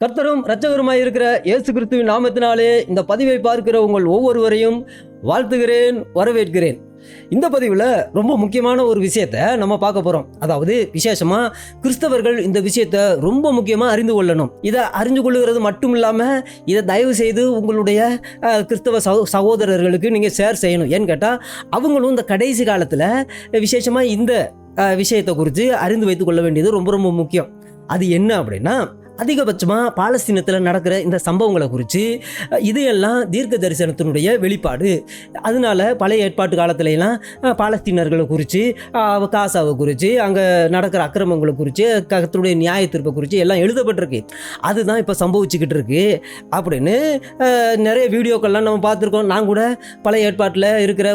கர்த்தரும் இரட்சகருமாய் இருக்கிற இயேசு கிறிஸ்துவின் நாமத்தினாலே இந்த பதிவை பார்க்கிற உங்கள் ஒவ்வொருவரையும் வாழ்த்துகிறேன், வரவேற்கிறேன். இந்த பதிவில் ரொம்ப முக்கியமான ஒரு விஷயத்தை நம்ம பார்க்க போகிறோம். அதாவது விசேஷமாக கிறிஸ்தவர்கள் இந்த விஷயத்தை ரொம்ப முக்கியமாக அறிந்து கொள்ளணும். இதை அறிந்து கொள்ளுகிறது மட்டும் இல்லாமல் இதை தயவு செய்து உங்களுடைய கிறிஸ்தவ சகோதரர்களுக்கு நீங்கள் ஷேர் செய்யணும். ஏன்னு கேட்டால் அவங்களும் இந்த கடைசி காலத்தில் விசேஷமாக இந்த விஷயத்தை குறித்து அறிந்து வைத்து கொள்ள வேண்டியது ரொம்ப ரொம்ப முக்கியம். அது என்ன அப்படின்னா, அதிகபட்சமாக பாலஸ்தீனத்தில் நடக்கிற இந்த சம்பவங்களை குறித்து இதையெல்லாம் தீர்க்க தரிசனத்தினுடைய வெளிப்பாடு. அதனால பழைய ஏற்பாட்டு காலத்துலலாம் பாலஸ்தீனர்களை குறித்து, காசாவை குறித்து, அங்கே நடக்கிற அக்கிரமங்களை குறித்து, கர்த்தருடைய நியாய தீர்ப்பை குறித்து எல்லாம் எழுதப்பட்டிருக்கு. அதுதான் இப்போ சம்பவிச்சுக்கிட்டு இருக்கு அப்படின்னு நிறைய வீடியோக்கள்லாம் நம்ம பார்த்துருக்கோம். நான் கூட பழைய ஏற்பாட்டில் இருக்கிற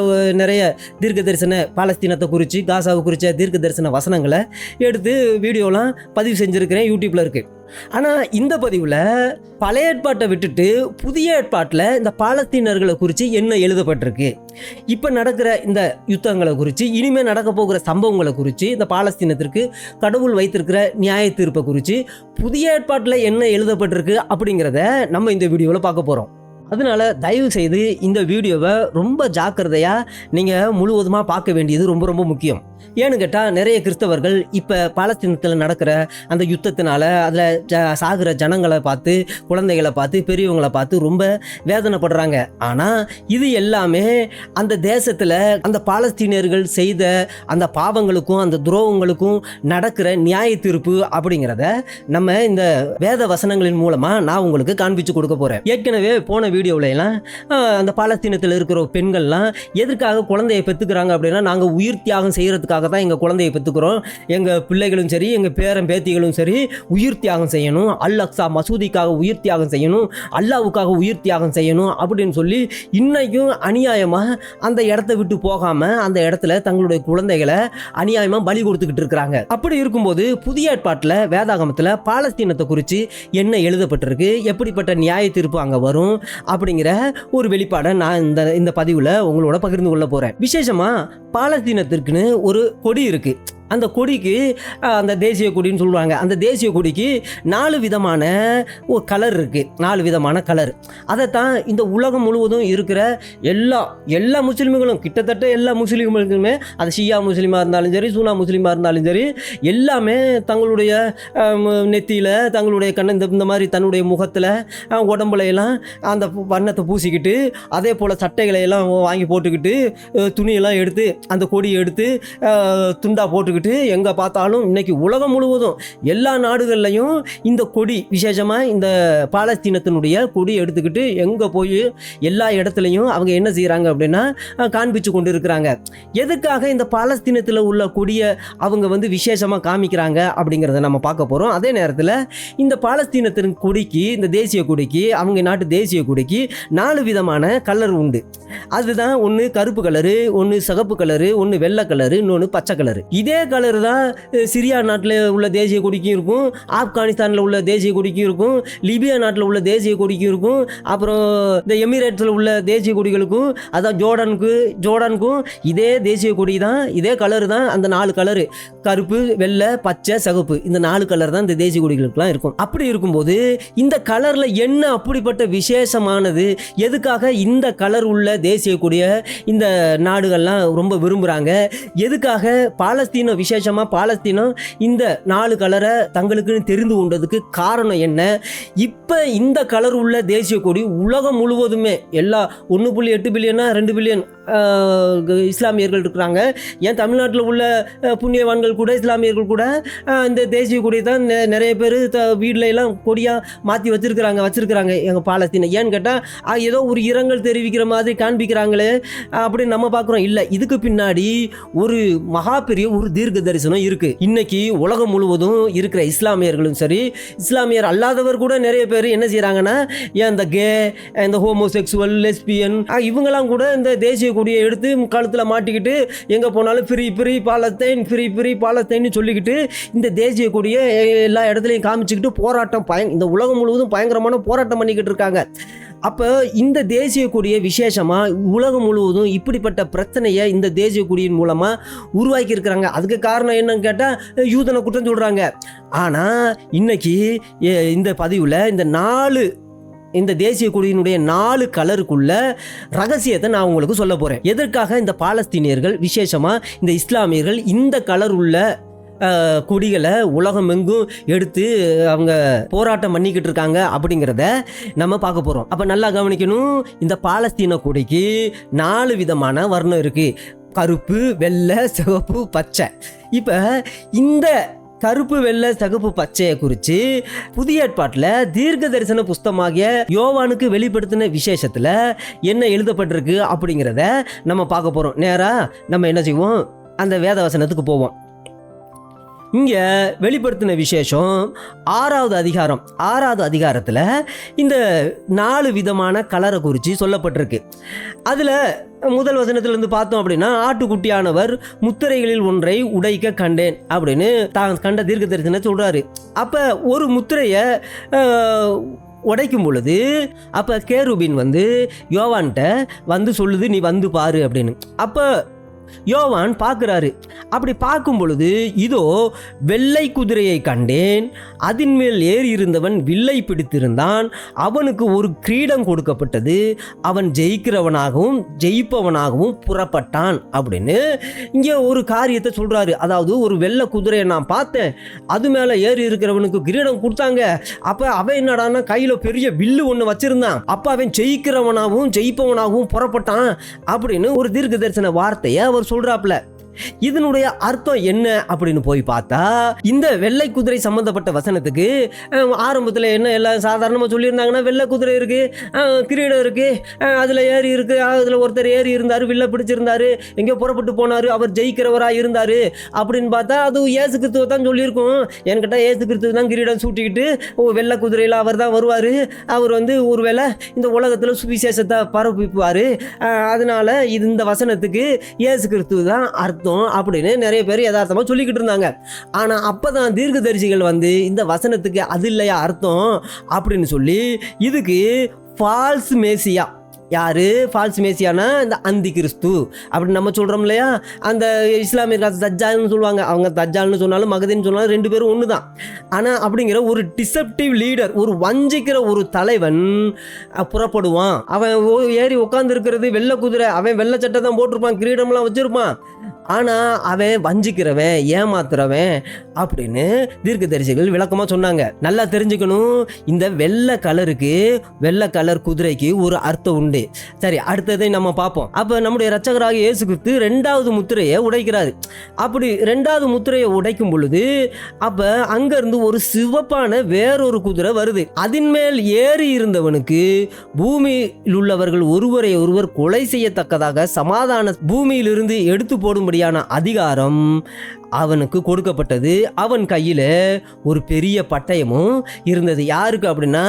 நிறைய தீர்க்க தரிசன பாலஸ்தீனத்தை குறித்து, காசாவை குறித்த தீர்க்க தரிசன வசனங்களை எடுத்து வீடியோலாம் பதிவு செஞ்சுருக்கிறேன், யூடியூப்பில் இருக்குது. ஆனால் இந்த பதிவில் பழைய ஏற்பாட்டை விட்டுட்டு புதிய ஏற்பாட்டில் இந்த பாலஸ்தீனர்களை குறித்து என்ன எழுதப்பட்டிருக்கு, இப்போ நடக்கிற இந்த யுத்தங்களை குறித்து, இனிமேல் நடக்க போகிற சம்பவங்களை குறித்து, இந்த பாலஸ்தீனத்திற்கு கடவுள் வைத்திருக்கிற நியாய தீர்ப்பை குறித்து புதிய ஏற்பாட்டில் என்ன எழுதப்பட்டிருக்கு அப்படிங்கிறத நம்ம இந்த வீடியோவில் பார்க்க போகிறோம். அதனால தயவு செய்து இந்த வீடியோவை ரொம்ப ஜாக்கிரதையாக நீங்கள் முழுவதுமாக பார்க்க வேண்டியது ரொம்ப ரொம்ப முக்கியம். ஏன்னு கேட்டால் நிறைய கிறிஸ்தவர்கள் இப்போ பாலஸ்தீனத்தில் நடக்கிற அந்த யுத்தத்தினால அதில் சாகிற ஜனங்களை பார்த்து, குழந்தைகளை பார்த்து, பெரியவங்களை பார்த்து ரொம்ப வேதனைப்படுறாங்க. ஆனால் இது எல்லாமே அந்த தேசத்தில் அந்த பாலஸ்தீனியர்கள் செய்த அந்த பாவங்களுக்கும் அந்த துரோகங்களுக்கும் நடக்கிற நியாய தீர்ப்பு அப்படிங்கிறத நம்ம இந்த வேத வசனங்களின் மூலமாக நான் உங்களுக்கு காண்பிச்சு கொடுக்க போகிறேன். ஏற்கனவே போன வீடியோவிலாம் அந்த பாலஸ்தீனத்தில் இருக்கிற பெண்கள்லாம் எதற்காக குழந்தையை பெற்றுக்கிறாங்க அப்படின்னா, நாங்கள் உயிர் தியாகம் செய்கிறதுக்காக தான் எங்கள் குழந்தையை பெற்றுக்கிறோம், எங்கள் பிள்ளைகளும் சரி, எங்கள் பேரன் பேத்திகளும் சரி உயிர் தியாகம் செய்யணும், அல் அக்ஸா மசூதிக்காக உயிர் தியாகம் செய்யணும், அல்லாவுக்காக உயிர் தியாகம் செய்யணும் அப்படின்னு சொல்லி இன்னைக்கும் அநியாயமாக அந்த இடத்த விட்டு போகாமல் அந்த இடத்துல தங்களுடைய குழந்தைகளை அநியாயமாக பலி கொடுத்துக்கிட்டு இருக்கிறாங்க. அப்படி இருக்கும்போது புதிய ஏற்பாட்டில் வேதாகமத்தில் பாலஸ்தீனத்தை குறித்து என்ன எழுதப்பட்டிருக்கு, எப்படிப்பட்ட நியாய தீர்ப்பு அங்கே வரும் அப்படிங்கிற ஒரு வெளிப்பாடை நான் இந்த பதிவில் உங்களோட பகிர்ந்து கொள்ள போகிறேன். விசேஷமாக பாலஸ்தீனத்திற்குன்னு ஒரு கொடி இருக்கு. அந்த கொடிக்கு அந்த தேசிய கொடின்னு சொல்லுவாங்க. அந்த தேசிய கொடிக்கு 4 விதமான ஒரு கலர் இருக்குது, 4 விதமான கலர். அதைத்தான் இந்த உலகம் முழுவதும் இருக்கிற எல்லா முஸ்லீம்களும், கிட்டத்தட்ட எல்லா முஸ்லீம்களுக்குமே, அது ஷியா முஸ்லீமாக இருந்தாலும் சரி, சூனா முஸ்லீமாக இருந்தாலும் சரி, எல்லாமே தங்களுடைய நெத்தியில், தங்களுடைய இந்த மாதிரி தன்னுடைய முகத்தில், உடம்புலையெல்லாம் அந்த வண்ணத்தை பூசிக்கிட்டு, அதே போல் சட்டைகளை எல்லாம் வாங்கி போட்டுக்கிட்டு, துணியெல்லாம் எடுத்து அந்த கொடியை எடுத்து துண்டா போட்டுக்கிட்டு எங்கே பார்த்தாலும் இன்னைக்கு உலகம் முழுவதும் எல்லா நாடுகள்லையும் இந்த கொடி, விசேஷமாக இந்த பாலஸ்தீனத்தினுடைய கொடி எடுத்துக்கிட்டு எங்கே போய் எல்லா இடத்துலையும் அவங்க என்ன செய்கிறாங்க அப்படின்னா காண்பிச்சு கொண்டு இருக்கிறாங்க. எதுக்காக இந்த பாலஸ்தீனத்தில் உள்ள கொடியை அவங்க விசேஷமாக காமிக்கிறாங்க அப்படிங்கிறத நம்ம பார்க்க போகிறோம். அதே நேரத்தில் இந்த பாலஸ்தீனத்தின் கொடிக்கு, இந்த தேசிய கொடிக்கு, அவங்க நாட்டு தேசிய கொடிக்கு 4 விதமான கலர் உண்டு. அதுதான் ஒன்று கருப்பு கலரு, ஒன்று சிகப்பு கலரு, ஒன்று வெள்ளை கலரு, இன்னொன்று பச்சை கலரு. இதே கலர் தான் சிரியா நாட்டில் உள்ள தேசிய கொடிக்கும் இருக்கும், ஆப்கானிஸ்தானில் உள்ள தேசிய கொடிக்கும் இருக்கும், லிபியா நாட்டில் உள்ள தேசிய கொடிக்கும் இருக்கும், அப்புறம் இந்த எமிரேட்ஸில் உள்ள தேசிய கொடிகளுக்கும், அதான் ஜோர்டானுக்கும் இதே தேசிய கொடி தான், இதே கலர் தான். அந்த 4 கலரு, கருப்பு, வெள்ளை, பச்சை, சிகப்பு, இந்த 4 கலர் தான் இந்த தேசிய கொடிகளுக்கெல்லாம் இருக்கும். அப்படி இருக்கும்போது இந்த கலரில் என்ன அப்படிப்பட்ட விசேஷமானது, எதுக்காக இந்த கலர் உள்ள தேசிய கொடியை இந்த நாடுகள்லாம் ரொம்ப விரும்புகிறாங்க, எதுக்காக பாலஸ்தீனம், விசேஷமாக பாலஸ்தீனம் இந்த 4 கலரை தங்களுக்குன்னு தெரிந்து கொண்டதுக்கு காரணம் என்ன? இப்போ இந்த கலர் உள்ள தேசிய கொடி உலகம் முழுவதுமே எல்லா 1.8 பில்லியனா 2 பில்லியன் இஸ்லாமியர்கள் இருக்கிறாங்க. ஏன் தமிழ்நாட்டில் உள்ள புண்ணியவான்கள் கூட, இஸ்லாமியர்கள் கூட இந்த தேசிய கொடியை தான் நிறைய பேர் வீட்டில் எல்லாம் கொடியாக மாற்றி வச்சிருக்கிறாங்க எங்கள் பாலஸ்தீனம். ஏன்னு கேட்டால் ஏதோ ஒரு இரங்கல் தெரிவிக்கிற மாதிரி காண்பிக்கிறாங்களே அப்படின்னு நம்ம பார்க்குறோம். இல்லை, இதுக்கு பின்னாடி ஒரு மகா பெரிய ஒரு தீர்க்க தரிசனம் இருக்குது. இன்னைக்கு உலகம் முழுவதும் இருக்கிற இஸ்லாமியர்களும் சரி, இஸ்லாமியர் அல்லாதவர் கூட நிறைய பேர் என்ன செய்கிறாங்கன்னா, ஏன் இந்த கே, இந்த ஹோமோசெக்சுவல், லெஸ்பியன், இவங்கெல்லாம் கூட இந்த தேசிய கொடியை எடுத்து கழுத்தில் மாட்டிக்கிட்டு எங்கே போனாலும் ஃப்ரீ பாலஸ்தீன் சொல்லிக்கிட்டு இந்த தேசிய கொடியை எல்லா இடத்துலையும் காமிச்சுக்கிட்டு போராட்டம், இந்த உலகம் முழுவதும் பயங்கரமான போராட்டம் பண்ணிக்கிட்டு இருக்காங்க. அப்போ இந்த தேசிய கொடியை விசேஷமாக உலகம் முழுவதும் இப்படிப்பட்ட பிரச்சனையை இந்த தேசிய கொடியின் மூலமாக உருவாக்கி இருக்கிறாங்க. அதுக்கு காரணம் என்னன்னு கேட்டால் யூதனை குற்றம் சொல்கிறாங்க. ஆனால் இன்னைக்கு இந்த பதிவில் இந்த தேசிய கொடியினுடைய 4 கலருக்குள்ள ரகசியத்தை நான் உங்களுக்கு சொல்ல போகிறேன். எதற்காக இந்த பாலஸ்தீனியர்கள் விசேஷமாக இந்த இஸ்லாமியர்கள் இந்த கலர் உள்ள கொடிகளை உலகம் எங்கும் எடுத்து அவங்க போராட்டம் பண்ணிக்கிட்டு இருக்காங்க அப்படிங்கிறத நம்ம பார்க்க போகிறோம். அப்போ நல்லா கவனிக்கணும். இந்த பாலஸ்தீன கொடிக்கு 4 விதமான வர்ணம் இருக்குது. கருப்பு, வெள்ளை, சிவப்பு, பச்சை. இப்போ இந்த கருப்பு, வெள்ளை, சிகப்பு, பச்சையை குறித்து புதிய ஏற்பாட்டில் தீர்க்க தரிசன புஸ்தகமாகிய யோவானுக்கு வெளிப்படுத்தின விசேஷத்தில் என்ன எழுதப்பட்டிருக்கு அப்படிங்கிறத நம்ம பார்க்க போகிறோம். நேராக நம்ம என்ன செய்வோம், அந்த வேத வசனத்துக்கு போவோம். இங்கே வெளிப்படுத்தின விசேஷம் 6வது அதிகாரத்தில் இந்த 4 விதமான கலரை குறித்து சொல்லப்பட்டிருக்கு. அதில் முதல் வசனத்திலிருந்து பார்த்தோம் அப்படின்னா, ஆட்டுக்குட்டியானவர் முத்திரைகளில் ஒன்றை உடைக்க கண்டேன் அப்படின்னு தான் கண்ட தீர்க்க தரிசனம் சொல்கிறாரு. அப்போ ஒரு முத்திரையை உடைக்கும் பொழுது அப்போ கேருபீன் யோவான்கிட்ட சொல்லுது, நீ வந்து பாரு அப்படின்னு. அப்போ யோவான் பார்க்குறாரு. அப்படி பார்க்கும் பொழுது இதோ வெள்ளை குதிரையை கண்டேன், அதன் மேல் ஏறி இருந்தவன் வில்லை பிடித்திருந்தான், அவனுக்கு ஒரு கிரீடம் கொடுக்கப்பட்டது, அவன் ஜெயிப்பவனாகவும் புறப்பட்டான் அப்படின்னு இங்கே ஒரு காரியத்தை சொல்கிறாரு. அதாவது ஒரு வெள்ளை குதிரையை நான் பார்த்தேன், அது மேலே ஏறி இருக்கிறவனுக்கு கிரீடம் கொடுத்தாங்க. அப்போ அவன் என்னடான்னா கையில் பெரிய வில்லு ஒன்று வச்சிருந்தான், அப்போ அவன் ஜெயிப்பவனாகவும் புறப்பட்டான் அப்படின்னு ஒரு தீர்க்க தரிசன வார்த்தையை அவர் சொல்றாப்ல. இதனுடைய அர்த்தம் என்ன அப்படின்னு போய் பார்த்தா, இந்த வெள்ளை குதிரை சம்பந்தப்பட்ட வசனத்துக்கு ஆரம்பத்தில் என்ன எல்லாம் சாதாரணமாக சொல்லியிருந்தாங்கன்னா, வெள்ளை குதிரை இருக்கு, கிரீடம் இருக்கு, அதில் ஏறி இருக்கு, அதில் ஒருத்தர் ஏறி இருந்தார், வில்ல பிடிச்சிருந்தாரு, எங்கேயோ புறப்பட்டு போனார், அவர் ஜெயிக்கிறவராக இருந்தார் அப்படின்னு பார்த்தா அது இயேசு கிறிஸ்துவ தான் சொல்லியிருக்கும். என்கிட்ட இயேசு கிறிஸ்துவ தான் கிரீடம் சூட்டிக்கிட்டு வெள்ளை குதிரையில் அவர் தான் வருவார், அவர் ஒருவேளை இந்த உலகத்தில் சுவிசேஷத்தை பரப்பிப்பார், அதனால இந்த வசனத்துக்கு இயேசு கிறிஸ்துவ தான் அர்த்தம் அப்படின்னு நிறைய பேர் யதார்த்தமா சொல்லிக்கிட்டு இருந்தாங்க. ஆனா அப்பதான் தீர்க்கதரிசிகள் இந்த வசனத்துக்கு அது இல்லையா அர்த்தம் அப்படின்னு சொல்லி இதுக்கு ஃபால்ஸ் மேசியா, யாரு ஃபால்ஸ் மேசியானா இந்த அந்தி கிறிஸ்து அப்படின்னு நம்ம சொல்கிறோம் இல்லையா, அந்த இஸ்லாமியர்கள் தஜ்ஜால்னு சொல்லுவாங்க. அவங்க தஜ்ஜால்னு சொன்னாலும் மகதின்னு சொன்னாலும் 2 பேரும் ஒன்று தான். ஆனால் அப்படிங்கிற ஒரு டிசப்டிவ் லீடர், ஒரு வஞ்சிக்கிற ஒரு தலைவன் புறப்படுவான். அவன் ஏறி உட்காந்து இருக்கிறது வெள்ளை குதிரை, அவன் வெள்ளை சட்டை தான் போட்டிருப்பான், கிரீடம்லாம் வச்சிருப்பான், ஆனால் அவன் வஞ்சிக்கிறவன், ஏமாத்துறவன் அப்படின்னு தீர்க்கதரிசிகள் விளக்கமாக சொன்னாங்க. நல்லா தெரிஞ்சுக்கணும், இந்த வெள்ளை கலர் குதிரைக்கு ஒரு அர்த்தம் உண்டு. சரி, அடுத்ததை நம்ம பார்ப்போம். அப்போ நம்முடைய இரட்சகராக இயேசு கிறிஸ்து 2வது முத்திரையை உடைக்கிறாரு. அப்படி 2வது முத்திரையை உடைக்கும் பொழுது அப்போ அங்கேருந்து ஒரு சிவப்பான வேறொரு குதிரை வருது. அதன் மேல் ஏறி இருந்தவனுக்கு பூமியில் உள்ளவர்கள் ஒருவரை ஒருவர் கொலை செய்யத்தக்கதாக சமாதான பூமியிலிருந்து எடுத்து போடும்படியான அதிகாரம் அவனுக்கு கொடுக்கப்பட்டது. அவன் கையில் ஒரு பெரிய பட்டயமும் இருந்தது. யாருக்கு அப்படின்னா,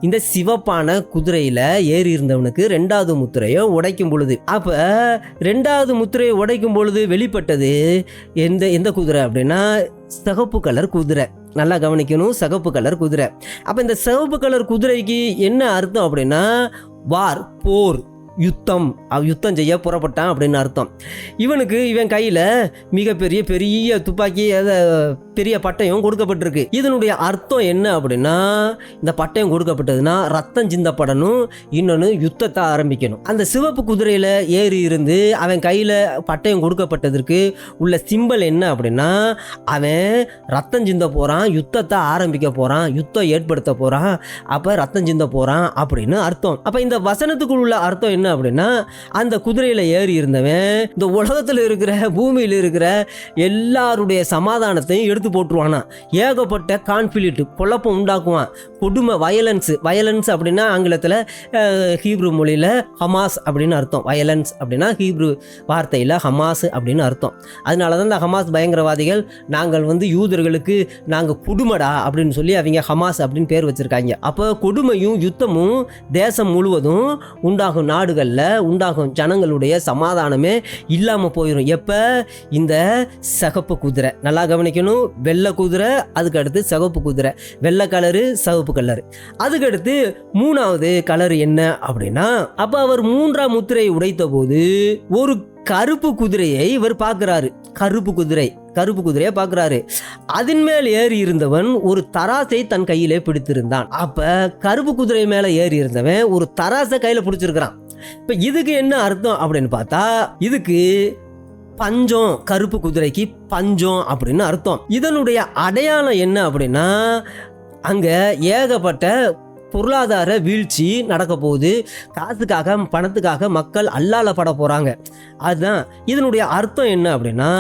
இந்த சிவப்பான குதிரையில் ஏறி இருந்தவனுக்கு 2வது முத்திரையை உடைக்கும் பொழுது. அப்போ 2வது முத்திரையை உடைக்கும் பொழுது வெளிப்பட்டது எந்த குதிரை அப்படின்னா, சிகப்பு கலர் குதிரை. நல்லா கவனிக்கணும், சிகப்பு கலர் குதிரை. அப்போ இந்த சிவப்பு கலர் குதிரைக்கு என்ன அர்த்தம் அப்படின்னா, போர், யுத்தம் செய்ய புறப்பட்டான் அப்படின்னு அர்த்தம். இவன் கையில் பெரிய துப்பாக்கி, பெரிய பட்டயம் கொடுக்கப்பட்டிருக்கு. இதனுடைய அர்த்தம் என்ன அப்படின்னா, இந்த பட்டயம் கொடுக்கப்பட்டதுன்னா ரத்தம் சிந்தப்படணும், இன்னொன்று யுத்தத்தை ஆரம்பிக்கணும். அந்த சிவப்பு குதிரையில் ஏறி இருந்து அவன் கையில் பட்டயம் கொடுக்கப்பட்டதற்கு உள்ள சிம்பல் என்ன அப்படின்னா, அவன் ரத்தம் சிந்த போகிறான், யுத்தத்தை ஆரம்பிக்க போகிறான், யுத்தம் ஏற்படுத்த போகிறான், அப்போ ரத்தம் சிந்த போகிறான் அப்படின்னு அர்த்தம். அப்போ இந்த வசனத்துக்குள்ள உள்ள அர்த்தம் என்ன அப்படின்னா, அந்த குதிரையில் ஏறி இருந்தவன் இந்த உலகத்தில் இருக்கிற, பூமியில் இருக்கிற எல்லாருடைய சமாதானத்தையும் எடுத்து போட்டுருவானா. ஏகப்பட்ட கான்ஃபிளிக்ட், குழப்பம் உண்டாக்குவான், கொடுமை, வயலன்ஸ் அப்படின்னா ஆங்கிலத்தில் ஹீப்ரு மொழியில் ஹமாஸ் அப்படின்னு அர்த்தம். வயலன்ஸ் அப்படின்னா ஹீப்ரு வார்த்தையில் ஹமாஸ் அப்படின்னு அர்த்தம். அதனால தான் இந்த ஹமாஸ் பயங்கரவாதிகள் நாங்கள் யூதர்களுக்கு நாங்கள் கொடுமைடா அப்படின்னு சொல்லி அவங்க ஹமாஸ் அப்படின்னு பேர் வச்சுருக்காங்க. அப்போ கொடுமையும் யுத்தமும் தேசம் முழுவதும் உண்டாகும், நாடுகளில் உண்டாகும், ஜனங்களுடைய சமாதானமே இல்லாமல் போயிடும். எப்போ இந்த சிகப்பு குதிரை, நல்லா கவனிக்கணும், வெள்ளை குதிரை, அதுக்கு அடுத்து சிவப்பு குதிரை, வெள்ளை கலரு சிவப்பு கலரு. அதுக்கடுத்து 3வது கலர் என்ன அப்படின்னா, அப்ப அவர் 3ஆம் முத்திரையை உடைத்த போது ஒரு கருப்பு குதிரையை இவர் பார்க்கிறாரு. கருப்பு குதிரையை பார்க்கிறாரு. அதன் மேல் ஏறி இருந்தவன் ஒரு தராசை தன் கையிலே பிடித்திருந்தான். அப்ப கருப்பு குதிரை மேல ஏறி இருந்தவன் ஒரு தராசை கையில பிடிச்சிருக்கிறான். இப்ப இதுக்கு என்ன அர்த்தம் அப்படின்னு பார்த்தா, இதுக்கு பஞ்சம், கருப்பு குதிரைக்கு பஞ்சம் அப்படின்னு அர்த்தம். இதனுடைய அடையாளம் என்ன அப்படின்னா, அங்க ஏகப்பட்ட பொருளாதார வீழ்ச்சி நடக்க போகுது. காசுக்காக பணத்துக்காக மக்கள் அல்லாலப்பட போகிறாங்க. அதுதான் இதனுடைய அர்த்தம் என்ன அப்படின்னா,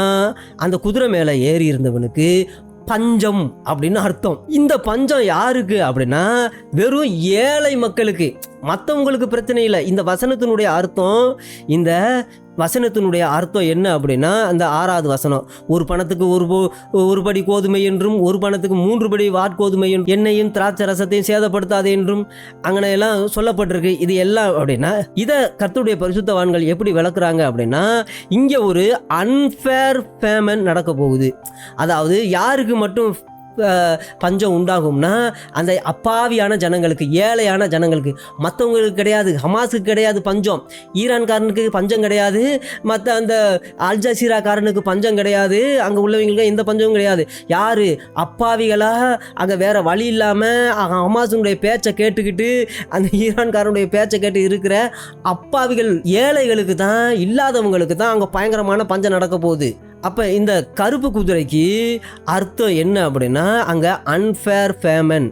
அந்த குதிரை மேலே ஏறி இருந்தவனுக்கு பஞ்சம் அப்படின்னு அர்த்தம். இந்த பஞ்சம் யாருக்கு அப்படின்னா, வெறும் ஏழை மக்களுக்கு. மற்றவங்களுக்கு பிரச்சனை இல்லை. இந்த வசனத்தினுடைய அர்த்தம் என்ன அப்படின்னா, அந்த 6வது வசனம், ஒரு பணத்துக்கு ஒரு படி கோதுமை என்றும் ஒரு பணத்துக்கு 3 படி வாட்கோதுமை என்றும் எண்ணெயும் திராட்சை ரசத்தையும் சேதப்படுத்தாது என்றும் அங்கே எல்லாம் சொல்லப்பட்டிருக்கு. இது எல்லாம் அப்படின்னா, இதை கர்த்தருடைய பரிசுத்தவான்கள் எப்படி விளக்குறாங்க அப்படின்னா, இங்கே ஒரு அன்ஃபேர் ஃபேமன் நடக்க போகுது. அதாவது யாருக்கு மட்டும் பஞ்சம் உண்டாகும்னா, அந்த அப்பாவியான ஜனங்களுக்கு, ஏழையான ஜனங்களுக்கு. மற்றவங்களுக்கு கிடையாது. ஹமாஸுக்கு கிடையாது பஞ்சம், ஈரான்காரனுக்கு பஞ்சம் கிடையாது, மற்ற அந்த அல்ஜசீராக்காரனுக்கு பஞ்சம் கிடையாது, அங்கே உள்ளவங்களுக்கு எந்த பஞ்சமும் கிடையாது. யார் அப்பாவிகளாக அங்கே வேறு வழி இல்லாமல் ஹமாஸுடைய பேச்சை கேட்டுக்கிட்டு, அந்த ஈரான்காரனுடைய பேச்சை கேட்டு இருக்கிற அப்பாவிகள், ஏழைகளுக்கு தான், இல்லாதவங்களுக்கு தான் அங்கே பயங்கரமான பஞ்சம் நடக்க போகுது. அப்போ இந்த கருப்பு குதிரைக்கு அர்த்தம் என்ன அப்படின்னா, அங்கே அன்ஃபேர் ஃபேமன்,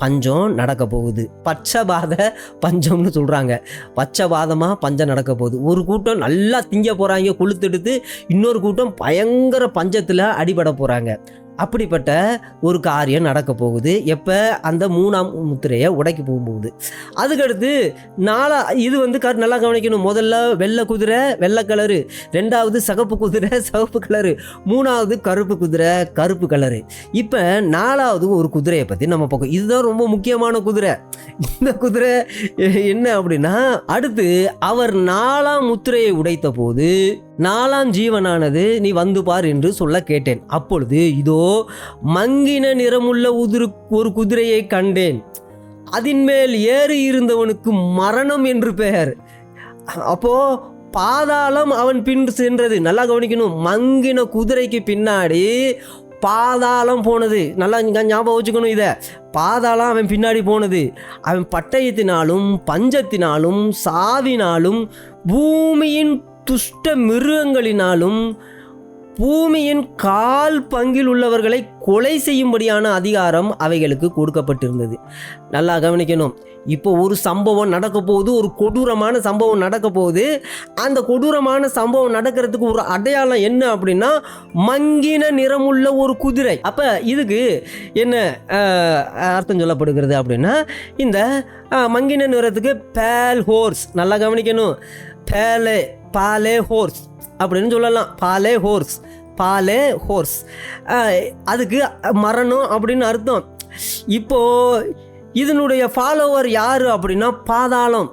பஞ்சம் நடக்க போகுது. பட்சபாத பஞ்சம்னு சொல்கிறாங்க. பட்சபாதமாக பஞ்சம் நடக்க போகுது. ஒரு கூட்டம் நல்லா திங்க போகிறாங்க கொளுத்தெடுத்து, இன்னொரு கூட்டம் பயங்கர பஞ்சத்தில் அடிபட போகிறாங்க. அப்படிப்பட்ட ஒரு காரியம் நடக்க போகுது. எப்போ? அந்த 3ஆம் முத்திரையை உடைக்க போகும்போது. அதுக்கடுத்து இது நல்லா கவனிக்கணும். முதல்ல வெள்ளை குதிரை வெள்ளை கலரு, 2வது சிகப்பு குதிரை சிவப்பு கலரு, 3வது கருப்பு குதிரை கருப்பு கலரு. இப்போ 4வது ஒரு குதிரையை பற்றி நம்ம பார்க்கணும். இதுதான் ரொம்ப முக்கியமான குதிரை. இந்த குதிரை என்ன அப்படின்னா, அடுத்து அவர் 4ஆம் முத்திரையை உடைத்த போது 4ஆம் ஜீவனானது நீ வந்து பார் என்று சொல்ல கேட்டேன். அப்பொழுது இதோ மங்கின நிறமுள்ள ஒரு குதிரையை கண்டேன். அதன் மேல் ஏறி இருந்தவனுக்கு மரணம் என்று பெயர். அப்போ பாதாளம் அவன் பின் சென்றது. நல்லா கவனிக்கணும். மங்கின குதிரைக்கு பின்னாடி பாதாளம் போனது. நல்லா ஞாபகம் வச்சுக்கணும். இதை பாதாளம் அவன் பின்னாடி போனது. அவன் பட்டயத்தினாலும் பஞ்சத்தினாலும் சாவினாலும் பூமியின் துஷ்ட மிருகங்களினாலும் பூமியின் கால் பங்கில் உள்ளவர்களை கொலை செய்யும்படியான அதிகாரம் அவைகளுக்கு கொடுக்கப்பட்டிருந்தது. நல்லா கவனிக்கணும். இப்போ ஒரு சம்பவம் நடக்க போகுது, ஒரு கொடூரமான சம்பவம் நடக்க போகுது. அந்த கொடூரமான சம்பவம் நடக்கிறதுக்கு ஒரு அடையாளம் என்ன அப்படின்னா, மங்கின நிறமுள்ள ஒரு குதிரை. அப்போ இதுக்கு என்ன அர்த்தம் சொல்லப்படுகிறது அப்படின்னா, இந்த மங்கின நிறத்துக்கு பேல் ஹோர்ஸ். நல்லா கவனிக்கணும். பாலே ஹோர்ஸ் அப்படின்னு சொல்லலாம். பாலே ஹோர்ஸ் அதுக்கு மரணம் அப்படின்னு அர்த்தம். இப்போ இதனுடைய ஃபாலோவர் யார் அப்படின்னா, பாதாளம்.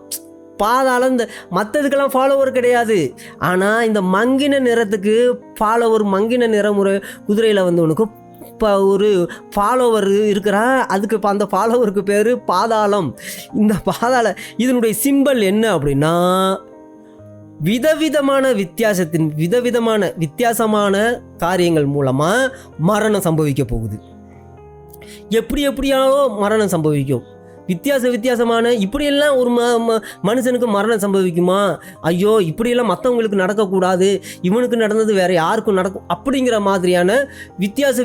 இந்த மற்றதுக்கெல்லாம் ஃபாலோவர் கிடையாது. ஆனால் இந்த மங்கின நிறத்துக்கு ஃபாலோவர், மங்கின நிறமுறை குதிரையில் வந்தவனுக்கு இப்போ ஒரு ஃபாலோவர் இருக்கிறான். அதுக்கு இப்போ அந்த ஃபாலோவருக்கு பேர் பாதாளம். இந்த இதனுடைய சிம்பல் என்ன அப்படின்னா, வித்தியாசமான காரியங்கள் மூலமாக மரணம் சம்பவிக்க போகுது. எப்படியாவோ மரணம் சம்பவிக்கும். வித்தியாசமான இப்படியெல்லாம் ஒரு மனுஷனுக்கு மரணம் சம்பவிக்குமா? ஐயோ, இப்படியெல்லாம் மற்றவங்களுக்கு நடக்கக்கூடாது, இவனுக்கு நடந்தது வேற யாருக்கும் நடக்கும் அப்படிங்கிற மாதிரியான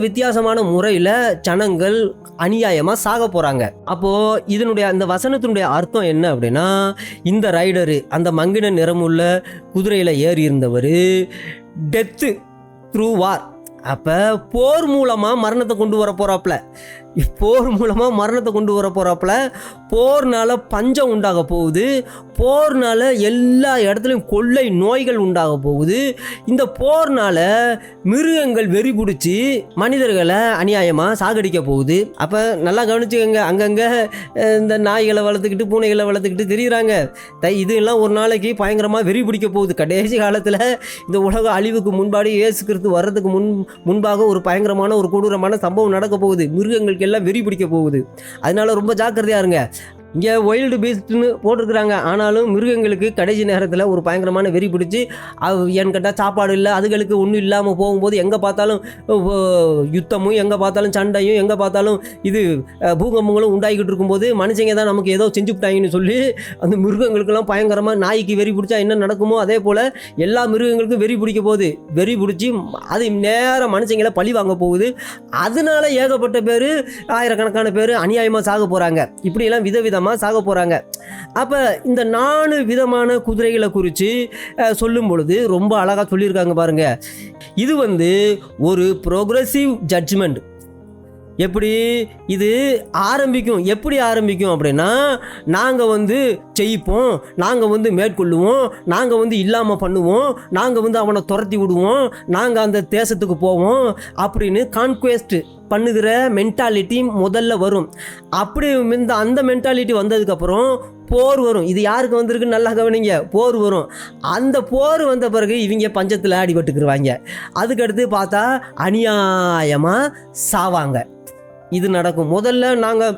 வித்தியாசமான முறையில் ஜனங்கள் அநியாயமாக சாக போகிறாங்க. அப்போது இதனுடைய அந்த வசனத்தினுடைய அர்த்தம் என்ன அப்படின்னா, இந்த ரைடரு, அந்த மங்கின நிறமுள்ள குதிரையில் ஏறி இருந்தவர் டெத்து த்ரூ வார், அப்போ போர் மூலமாக மரணத்தை கொண்டு வர போகிறாப்புல. போர் மூலமாக மரணத்தை கொண்டு வர போகிறாப்புல. போர்னால் பஞ்சம் உண்டாக போகுது. போர்னால் எல்லா இடத்துலையும் கொள்ளை நோய்கள் உண்டாக போகுது. இந்த போர்னால் மிருகங்கள் வெறி பிடிச்சி மனிதர்களை அநியாயமாக சாகடிக்க போகுது. அப்போ நல்லா கவனிச்சுக்கோங்க, அங்கங்கே இந்த நாய்களை வளர்த்துக்கிட்டு பூனைகளை வளர்த்துக்கிட்டு தெரியுறாங்க. இதெல்லாம் ஒரு நாளைக்கு பயங்கரமாக வெறி பிடிக்க போகுது. கடைசி காலத்தில் இந்த உலக அழிவுக்கு முன்பாடி இயேசு கிறிஸ்து வர்றதுக்கு முன்பாக ஒரு பயங்கரமான ஒரு கொடூரமான சம்பவம் நடக்க போகுது. மிருகங்களுக்கு எல்லாம் வெறி பிடிக்க போகுது. அதனால ரொம்ப ஜாக்கிரதையாக இருங்க. இங்கே வைல்டு பீஸ்ட்னு போட்டிருக்கிறாங்க, ஆனாலும் மிருகங்களுக்கு கடைசி நேரத்தில் ஒரு பயங்கரமான வெறி பிடிச்சி ஏன்னு கேட்டால் சாப்பாடு இல்லை, அதுகளுக்கு ஒன்றும் இல்லாமல் போகும்போது எங்கே பார்த்தாலும் யுத்தமும், எங்கே பார்த்தாலும் சண்டையும், எங்கே பார்த்தாலும் இது பூகம்பங்களும் உண்டாகிக்கிட்டு இருக்கும்போது மனுஷங்க தான் நமக்கு ஏதோ செஞ்சுவிட்டாங்கன்னு சொல்லி அந்த மிருகங்களுக்கெல்லாம் பயங்கரமாக நாய்க்கு வெறி பிடிச்சா என்ன நடக்குமோ அதே போல் எல்லா மிருகங்களுக்கும் வெறி பிடிக்க போகுது. வெறி பிடிச்சி அது நேரம் மனுஷங்களை பழி வாங்க போகுது. அதனால ஏகப்பட்ட பேர், ஆயிரக்கணக்கான பேர் அநியாயமாக சாக போகிறாங்க. இப்படியெல்லாம் விதவிதமாக சாக போகிறாங்க. அப்போ இந்த 4 விதமான குதிரைகளை குறித்து சொல்லும் பொழுது ரொம்ப அழகாக சொல்லியிருக்காங்க பாருங்க. இது ஒரு ப்ரோக்ரெசிவ் ஜட்ஜ்மெண்ட். எப்படி இது ஆரம்பிக்கும்? எப்படி ஆரம்பிக்கும் அப்படின்னா, நாங்கள் ஜெயிப்போம், நாங்கள் மேற்கொள்ளுவோம், நாங்கள் இல்லாமல் பண்ணுவோம், நாங்கள் அவனை துரத்தி விடுவோம், நாங்கள் அந்த தேசத்துக்கு போவோம் அப்படின்னு கான்குவெஸ்ட் பண்ணுகிற மென்டாலிட்டி முதல்ல வரும். அப்படி அந்த மென்டாலிட்டி வந்ததுக்கப்புறம் போர் வரும். இது யாருக்கு வந்திருக்குன்னு நல்லா கவனிங்க. போர் வரும். அந்த போர் வந்த பிறகு இவங்க பஞ்சத்தில் அடிபட்டுக்குருவாங்க. அதுக்கடுத்து பார்த்தா அநியாயமாக சாவாங்க. இது நடக்கும். முதல்ல நாங்கள்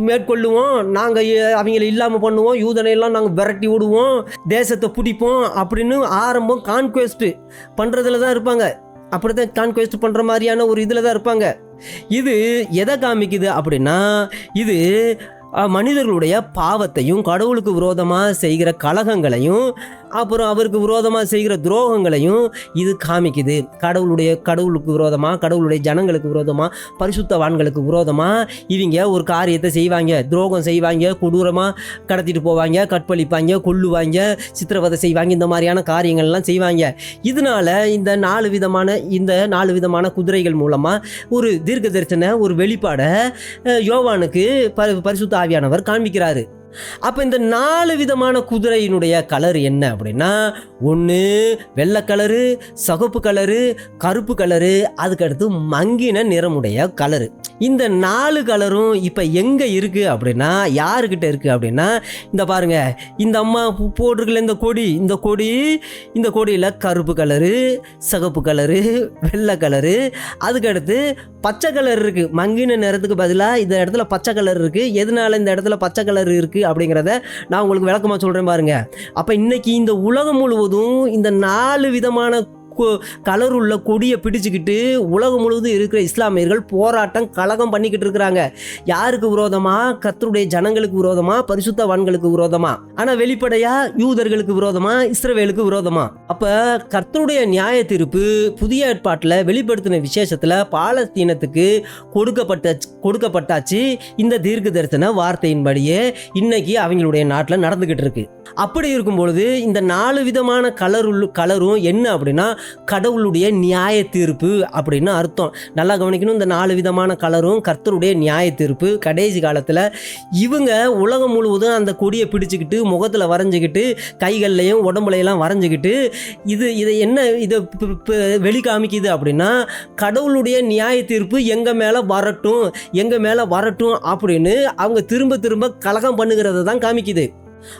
மேற்கொள்ளுவோம், நாங்கள் அவங்கள இல்லாமல் பண்ணுவோம், யூதனையெல்லாம் நாங்கள் விரட்டி விடுவோம், தேசத்தை பிடிப்போம் அப்படின்னு ஆரம்பம் கான்குவெஸ்ட் பண்ணுறதுல தான் இருப்பாங்க. அப்படி தான் கான்குவெஸ்ட் பண்ணுற மாதிரியான ஒரு இதில் தான் இருப்பாங்க. இது எதை காமிக்குது அப்படின்னா, இது மனிதர்களுடைய பாவத்தையும், கடவுளுக்கு விரோதமாக செய்கிற கலகங்களையும், அப்புறம் அவருக்கு விரோதமாக செய்கிற துரோகங்களையும் இது காமிக்குது. கடவுளுக்கு விரோதமாக, கடவுளுடைய ஜனங்களுக்கு விரோதமாக, பரிசுத்தவான்களுக்கு விரோதமாக இவங்க ஒரு காரியத்தை செய்வாங்க, துரோகம் செய்வாங்க, கொடூரமாக கடத்திட்டு போவாங்க, கற்பழிப்பாங்க, கொல்லுவாங்க, சித்திரவதை செய்வாங்க, இந்த மாதிரியான காரியங்கள்லாம் செய்வாங்க. இதனால இந்த 4 விதமான குதிரைகள் மூலமாக ஒரு தீர்க்க தரிசன ஒரு வெளிப்பாடை யோவானுக்கு பரிசுத்த ஆவியானவர் காண்பிக்கிறாரு. அப்போ இந்த 4 விதமான குதிரையினுடைய கலர் என்ன அப்படின்னா, ஒன்று வெள்ளை கலரு, சகப்பு கலரு, கருப்பு கலரு, அதுக்கடுத்து மங்கின நிறமுடைய கலரு. இந்த 4 கலரும் இப்போ எங்கே இருக்குது அப்படின்னா, யாருக்கிட்ட இருக்குது அப்படின்னா, இந்த பாருங்க, இந்த அம்மா போட்டிருக்கல இந்த கொடியில் கருப்பு கலரு, சகப்பு கலரு, வெள்ளை கலரு, அதுக்கடுத்து பச்சை கலர் இருக்குது. மங்கின நிறத்துக்கு பதிலாக இந்த இடத்துல பச்சை கலர் இருக்குது. எதனால இந்த இடத்துல பச்சை கலர் இருக்குது அப்படிங்கிறத நான் உங்களுக்கு விளக்கமாக சொல்கிறேன் பாருங்க. அப்போ இன்னைக்கு இந்த உலகம் முழுவதும் இந்த 4 விதமான கலர் உள்ள கொடியை பிடிச்சுக்கிட்டு உலகம் முழுவதும் இருக்கிற இஸ்லாமியர்கள் போராட்டம் கலகம் பண்ணிக்கிட்டு இருக்கிறாங்க. யாருக்கு விரோதமா? கர்த்தருடைய ஜனங்களுக்கு விரோதமா, பரிசுத்தவான்களுக்கு விரோதமா. ஆனா வெளிப்படையா யூதர்களுக்கு விரோதமா, இஸ்ரவேலுக்கு விரோதமா. அப்ப கர்த்தருடைய நியாய தீர்ப்பு புதிய ஏற்பாட்டில் வெளிப்படுத்தின விசேஷத்துல பாலஸ்தீனத்துக்கு கொடுக்கப்பட்டாச்சு. இந்த தீர்க்க தரிசன வார்த்தையின்படியே இன்னைக்கு அவங்களுடைய நாட்டில் நடந்துகிட்டு இருக்கு. அப்படி இருக்கும் பொழுது இந்த 4 விதமான கலரும் என்ன அப்படின்னா, கடவுளுடைய நியாய தீர்ப்பு அப்படின்னு அர்த்தம். நல்லா கவனிக்கணும். இந்த 4 விதமான கலரும் கர்த்தருடைய நியாய தீர்ப்பு. கடைசி காலத்தில் இவங்க உலகம் முழுவதும் அந்த கொடியை பிடிச்சிக்கிட்டு முகத்தில் வரைஞ்சிக்கிட்டு கைகள்லையும் உடம்புலையெல்லாம் வரைஞ்சிக்கிட்டு இதை என்ன இதை வெளி காமிக்குது அப்படின்னா, கடவுளுடைய நியாய தீர்ப்பு எங்கள் மேலே வரட்டும் அப்படின்னு அவங்க திரும்ப கலகம் பண்ணுகிறத தான் காமிக்குது.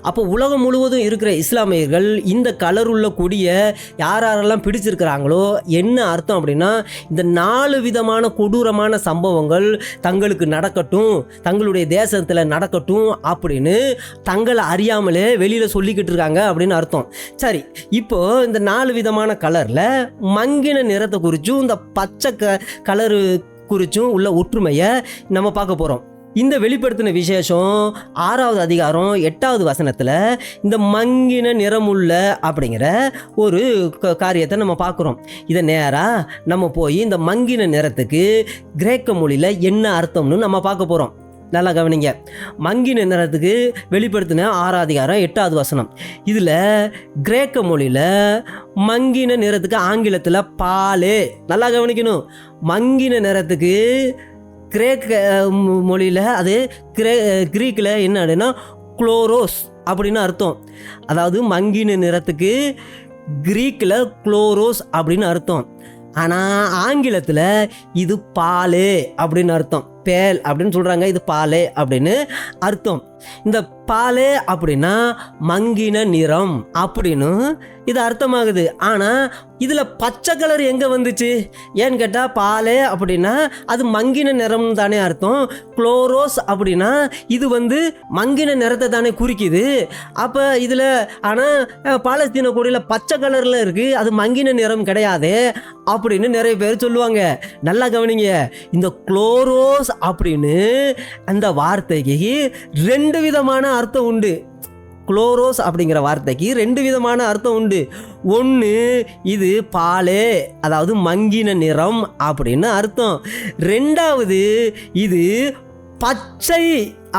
அப்போ உலகம் முழுவதும் இருக்கிற இஸ்லாமியர்கள் இந்த கலருள்ள கொடியை யாரெல்லாம் பிடிச்சிருக்கிறாங்களோ என்ன அர்த்தம் அப்படின்னா, இந்த 4 விதமான கொடூரமான சம்பவங்கள் தங்களுக்கு நடக்கட்டும், தங்களுடைய தேசத்தில் நடக்கட்டும் அப்படின்னு தங்களை அறியாமலே வெளியில் சொல்லிக்கிட்டு இருக்காங்க அப்படின்னு அர்த்தம். சரி, இப்போ இந்த 4 விதமான கலரில் மங்கின நிறத்தை குறித்தும் இந்த பச்சை கலரு குறித்தும் உள்ள ஒற்றுமையை நம்ம பார்க்க போகிறோம். இந்த வெளிப்படுத்தின விசேஷம் 6வது அதிகாரம் 8வது வசனத்தில் இந்த மங்கின நிறமுள்ள அப்படிங்கிற ஒரு காரியத்தை நம்ம பார்க்குறோம். இதை நேராக நம்ம போய் இந்த மங்கின நிறத்துக்கு கிரேக்க மொழியில் என்ன அர்த்தம்னு நம்ம பார்க்க போகிறோம். நல்லா கவனிங்க. மங்கின நிறத்துக்கு வெளிப்படுத்தின 6வது அதிகாரம் 8வது வசனம். இதில் கிரேக்க மொழியில் மங்கின நிறத்துக்கு ஆங்கிலத்தில் பாலே. நல்லா கவனிக்கணும். மங்கின நிறத்துக்கு கிரேக்க மொழியில் அது கிரீக்கில் என்ன அப்படின்னா குளோரோஸ் அப்படின்னு அர்த்தம். அதாவது மங்கின நிறத்துக்கு கிரீக்கில் குளோரோஸ் அப்படின்னு அர்த்தம். ஆனால் ஆங்கிலத்தில் இது பால் அப்படின்னு அர்த்தம். பேல் அப்படின்னு சொல்கிறாங்க, இது பால் அப்படின்னு அர்த்தம். இந்த பால் அப்படின்னா மங்கின நிறம் அப்படின்னு இது அர்த்தமாகுது. ஆனால் இதில் பச்சை கலர் எங்கே வந்துச்சு ஏன்னு கேட்டால் பால் அப்படின்னா அது மங்கின நிறம்னு தானே அர்த்தம். குளோரோஸ் அப்படின்னா இது மங்கின நிறத்தை தானே குறிக்குது. அப்போ இதில் ஆனால் பாலஸ்தீன கொடியில் பச்சை கலரில் இருக்குது, அது மங்கின நிறம் கிடையாது அப்படின்னு நிறைய பேர் சொல்லுவாங்க. நல்லா கவனிங்க, இந்த குளோரோஸ் அப்படின்னு அந்த வார்த்தைக்கு 2 விதமான அர்த்தம் உண்டு. குளோரோஸ் அப்படிங்கிற வார்த்தைக்கு 2 விதமான அர்த்தம் உண்டு. ஒன்று, இது பால், அதாவது மங்கின நிறம் அப்படின்னு அர்த்தம். 2வது, இது பச்சை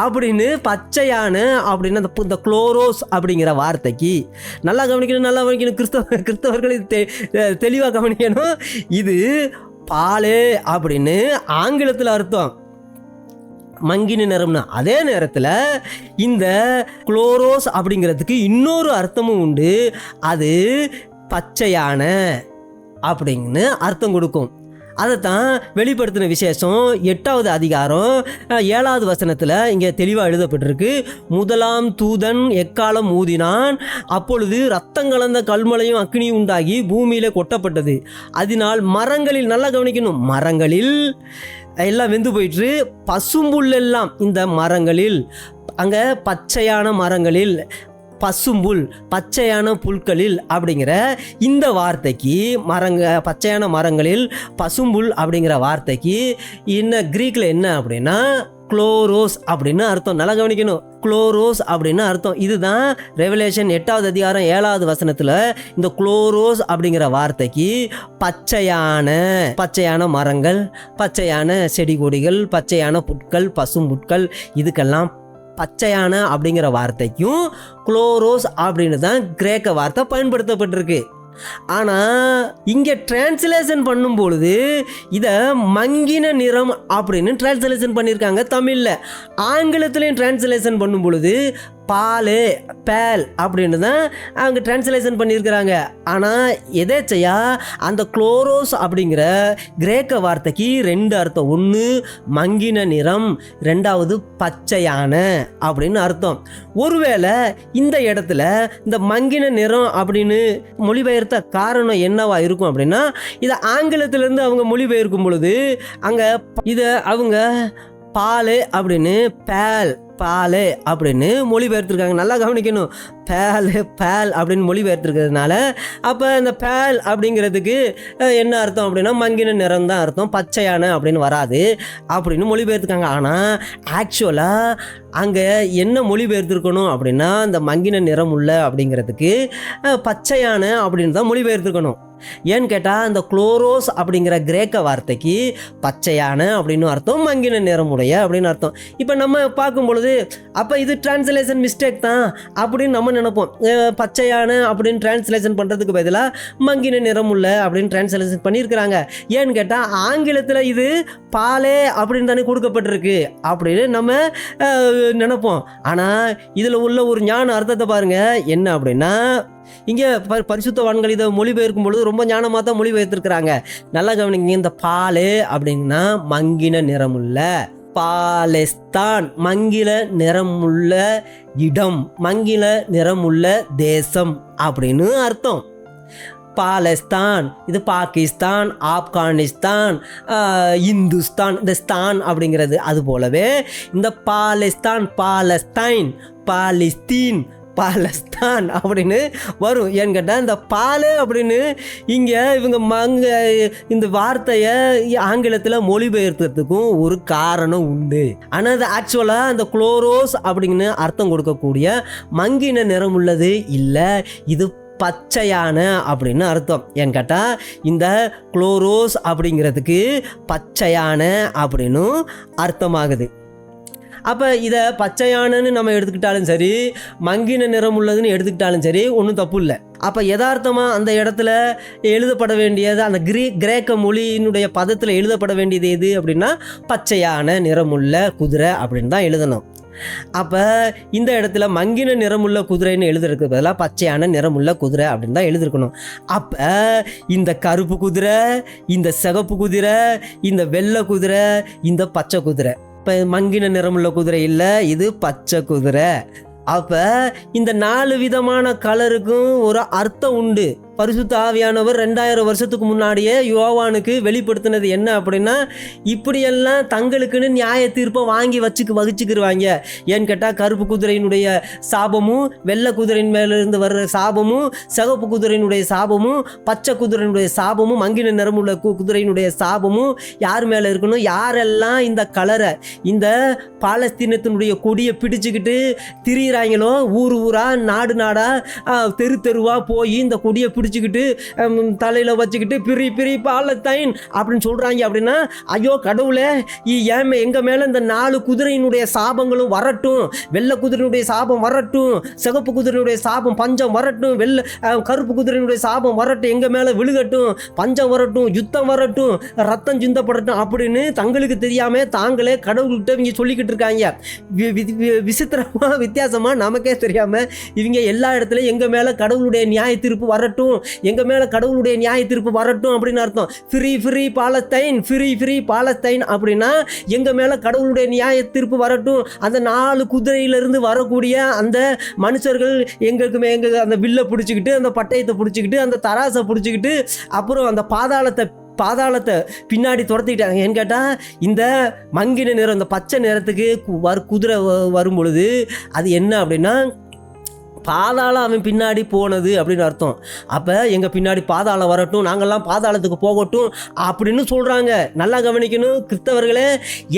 அப்படின்னு, பச்சையான அப்படின்னு இந்த குளோரோஸ் அப்படிங்கிற வார்த்தைக்கு நல்லா கவனிக்கணும். கிறிஸ்தவர்கள் தெளிவாக கவனிக்கணும். இது பால் அப்படின்னு ஆங்கிலத்தில் அர்த்தம், மங்கின நிறம்னா. அதே நேரத்தில் இந்த குளோரோஸ் அப்படிங்கிறதுக்கு இன்னொரு அர்த்தமும் உண்டு. அது பச்சையான அப்படின்னு அர்த்தம் கொடுக்கும். அதைத்தான் வெளிப்படுத்தின விசேஷம் 8வது அதிகாரம் 7வது வசனத்தில் இங்கே தெளிவாக எழுதப்பட்டிருக்கு. முதலாம் தூதன் எக்காலம் ஊதினான், அப்பொழுது இரத்தம் கலந்த கல்மழையும் அக்னியும் உண்டாகி பூமியில் கொட்டப்பட்டது. அதனால் மரங்களில், நல்லா கவனிக்கணும், மரங்களில் எல்லாம் வெந்து போயிட்டு பசும்புல்லெல்லாம், இந்த மரங்களில், அங்கே பச்சையான மரங்களில், பசும்புல், பச்சையான புல்களில் அப்படிங்கிற இந்த வார்த்தைக்கு பச்சையான மரங்களில் பசும்புல் அப்படிங்கிற வார்த்தைக்கு கிரீக்கில் என்ன அப்படின்னா குளோரோஸ் அப்படின்னு அர்த்தம். நல்லா கவனிக்கணும், குளோரோஸ் அப்படின்னு அர்த்தம். இதுதான் ரெவலேஷன் 8வது அதிகாரம் 7வது வசனத்தில் இந்த குளோரோஸ் அப்படிங்கிற வார்த்தைக்கு பச்சையான மரங்கள், பச்சையான செடி கொடிகள், பச்சையான புட்கள், பசும்புட்கள், இதுக்கெல்லாம் பச்சையான அப்படிங்கிற வார்த்தைக்கும் குளோரோஸ் அப்படின்னு தான் கிரேக்க வார்த்தை பயன்படுத்தப்பட்டிருக்கு. ஆனால் இங்கே டிரான்ஸ்லேஷன் பண்ணும் பொழுது இதை மங்கின நிறம் அப்படின்னு டிரான்ஸ்லேஷன் பண்ணியிருக்காங்க தமிழில். ஆங்கிலத்திலையும் டிரான்ஸ்லேஷன் பண்ணும் பொழுது பால், பேல் அப்படின்னு தான் அவங்க டிரான்ஸ்லேஷன் பண்ணியிருக்கிறாங்க. ஆனால் எதேச்சையா அந்த குளோரோஸ் அப்படிங்கிற கிரேக்க வார்த்தைக்கு 2 அர்த்தம். ஒன்று மங்கின நிறம், 2வது பச்சையான அப்படின்னு அர்த்தம். ஒருவேளை இந்த இடத்துல இந்த மங்கின நிறம் அப்படின்னு மொழிபெயர்த்த காரணம் என்னவா இருக்கும் அப்படின்னா, இதை ஆங்கிலத்திலேருந்து அவங்க மொழிபெயர்க்கும் பொழுது அங்கே இதை அவங்க பால் அப்படின்னு பால் அப்படின்னு மொழிபெயர்த்துருக்காங்க. நல்லா கவனிக்கணும், பேல் அப்படின்னு மொழிபெயர்த்துருக்கிறதுனால அப்போ இந்த பேல் அப்படிங்கிறதுக்கு என்ன அர்த்தம் அப்படின்னா மங்கின நிறம் தான் அர்த்தம், பச்சையான அப்படின்னு வராது அப்படின்னு மொழிபெயர்த்துருக்காங்க. ஆனால் ஆக்சுவலாக அங்கே என்ன மொழிபெயர்த்துருக்கணும் அப்படின்னா இந்த மங்கின நிறம் உள்ள அப்படிங்கிறதுக்கு பச்சையான அப்படின்னு தான் மொழிபெயர்த்துருக்கணும். ஏன்னு கேட்டால் இந்த குளோரோஸ் அப்படிங்கிற கிரேக்க வார்த்தைக்கு பச்சையான அப்படின்னு அர்த்தம், மங்கின நிறமுடைய அப்படின்னு அர்த்தம். இப்போ நம்ம பார்க்கும் பொழுது அப்போ இது டிரான்ஸ்லேஷன் மிஸ்டேக் தான் அப்படின்னு நம்ம நினைப்போம். பச்சையான அப்படின்னு டிரான்ஸ்லேஷன் பண்ணுறதுக்கு பதிலாக மங்கின நிறமுள்ள அப்படின்னு டிரான்ஸ்லேஷன் பண்ணியிருக்கிறாங்க. ஏன்னு கேட்டால் ஆங்கிலத்தில் இது பாலே அப்படின்னு தானே கொடுக்கப்பட்டிருக்கு அப்படின்னு நம்ம நினைப்போம். ஆனால் இதில் உள்ள ஒரு ஞான அர்த்தத்தை பாருங்கள். என்ன அப்படின்னா, இங்கே பரிசுத்தவான்கள் இதை மொழிபெயர்க்கும் பொழுது ரொம்ப ஞானமாக தான் மொழிபெயர்த்திருக்கிறாங்க. நல்லா கவனிங்க, இந்த பால் அப்படின்னா மங்கின நிறமுள்ள, பாலஸ்தான் மங்கில நிறமுள்ள இடம், மங்கில நிறமுள்ள தேசம் அப்படின்னு அர்த்தம். பாலஸ்தான், இது பாகிஸ்தான், ஆப்கானிஸ்தான், இந்துஸ்தான், இந்த ஸ்தான் அப்படிங்கிறது. அது போலவே இந்த பாலஸ்தான், பாலஸ்தைன், பாலிஸ்தீன், பாலஸ்தான் அப்படின்னு வரும். ஏன்னு கேட்டால் இந்த பால் அப்படின்னு இங்கே இவங்க இந்த வார்த்தையை ஆங்கிலத்தில் மொழிபெயர்த்துறதுக்கும் ஒரு காரணம் உண்டு. ஆனால் அது ஆக்சுவலாக அந்த குளோரோஸ் அப்படின்னு அர்த்தம் கொடுக்கக்கூடிய மங்கின நிறம் உள்ளது இல்லை, இது பச்சையான அப்படின்னு அர்த்தம். ஏன்னு கேட்டால் இந்த குளோரோஸ் அப்படிங்கிறதுக்கு பச்சையான அப்படின்னு அர்த்தமாகுது. அப்போ இதை பச்சையானன்னு நம்ம எடுத்துக்கிட்டாலும் சரி, மங்கின நிறம் உள்ளதுன்னு எடுத்துக்கிட்டாலும் சரி, ஒன்றும் தப்பு இல்லை. அப்போ யதார்த்தமாக அந்த இடத்துல எழுதப்பட வேண்டியது, அந்த கிரேக்க மொழியினுடைய பதத்தில் எழுதப்பட வேண்டியது எது அப்படின்னா பச்சையான நிறமுள்ள குதிரை அப்படின்னு தான் எழுதணும். அப்போ இந்த இடத்துல மங்கின நிறமுள்ள குதிரைன்னு எழுதுறதுக்கு பதிலாக பச்சையான நிறமுள்ள குதிரை அப்படின்னு தான் எழுதிருக்கணும். அப்போ இந்த கருப்பு குதிரை, இந்த சிகப்பு குதிரை, இந்த வெள்ளை குதிரை, இந்த பச்சை குதிரை, இப்போ மங்கின நிறமுள்ள குதிரை இல்லை, இது பச்சை குதிரை. அப்போ இந்த 4 விதமான கலருக்கும் ஒரு அர்த்தம் உண்டு. பரிசுத்த ஆவியானவர் 2000 வருஷத்துக்கு முன்னாடியே யோவானுக்கு வெளிப்படுத்தினது என்ன அப்படின்னா, இப்படியெல்லாம் தங்களுக்குன்னு நியாய தீர்ப்பை வாங்கி வச்சுக்கிருவாங்க. ஏன்னு கேட்டால் கருப்பு குதிரையினுடைய சாபமும், வெள்ளை குதிரையின் மேலிருந்து வர்ற சாபமும், சிகப்பு குதிரையினுடைய சாபமும், பச்சை குதிரையினுடைய சாபமும், மங்கின நிறமுள்ள குதிரையினுடைய சாபமும் யார் மேலே இருக்கணும்? யாரெல்லாம் இந்த கலரை, இந்த பாலஸ்தீனத்தினுடைய கொடியை பிடிச்சிக்கிட்டு திரியிறாங்களோ, ஊர் ஊரா நாடு நாடா தெரு தெருவா போய் இந்த கொடியை பிடிச்சிக்கிட்டு தலையில் வச்சுக்கிட்டு பிரி பாலஸ்தீன் அப்படின்னு சொல்கிறாங்க. அப்படின்னா ஐயோ கடவுளே, ஏன் எங்கள் மேலே இந்த 4 குதிரையினுடைய சாபங்களும் வரட்டும், வெள்ளை குதிரையினுடைய சாபம் வரட்டும், சிகப்பு குதிரையினுடைய சாபம் பஞ்சம் வரட்டும், கருப்பு குதிரையினுடைய சாபம் வரட்டும், எங்கள் மேலே விழுகட்டும், பஞ்சம் வரட்டும், யுத்தம் வரட்டும், ரத்தம் சிந்தப்படட்டும் அப்படின்னு தங்களுக்கு தெரியாமல் தாங்களே கடவுள்கிட்ட இவங்க சொல்லிக்கிட்டு இருக்காங்க. விசித்திரமாக வித்தியாசமாக நமக்கே தெரியாமல் இவங்க எல்லா இடத்துலையும் எங்கள் மேலே கடவுளுடைய நியாய தீர்ப்பு வரட்டும், எங்கள் மேலே கடவுளுடைய நியாய தீர்ப்பு வரட்டும் அப்படின்னு அர்த்தம். ஃப்ரீ பாலஸ்தீன், ஃப்ரீ பாலஸ்தீன் அப்படின்னா எங்கள் மேலே கடவுளுடைய நியாய தீர்ப்பு வரட்டும். அந்த 4 குதிரையிலிருந்து வரக்கூடிய அந்த மனுஷர்கள் எங்களுக்கு அந்த வில்லை பிடிச்சிக்கிட்டு, அந்த பட்டயத்தை பிடிச்சிக்கிட்டு, அந்த தராசை பிடிச்சிக்கிட்டு, அப்புறம் அந்த பாதாளத்தை பின்னாடி துரத்திக்கிட்டாங்க. ஏன்னு கேட்டால் இந்த மங்கின நிறம், இந்த பச்சை நிறத்துக்கு குதிரை வரும் பொழுது அது என்ன அப்படின்னா பாதாளம் அவன் பின்னாடி போனது அப்படின்னு அர்த்தம். அப்போ எங்கள் பின்னாடி பாதாளம் வரட்டும், நாங்கள்லாம் பாதாளத்துக்கு போகட்டும் அப்படின்னு சொல்கிறாங்க. நல்லா கவனிக்கணும் கிறிஸ்தவர்களே,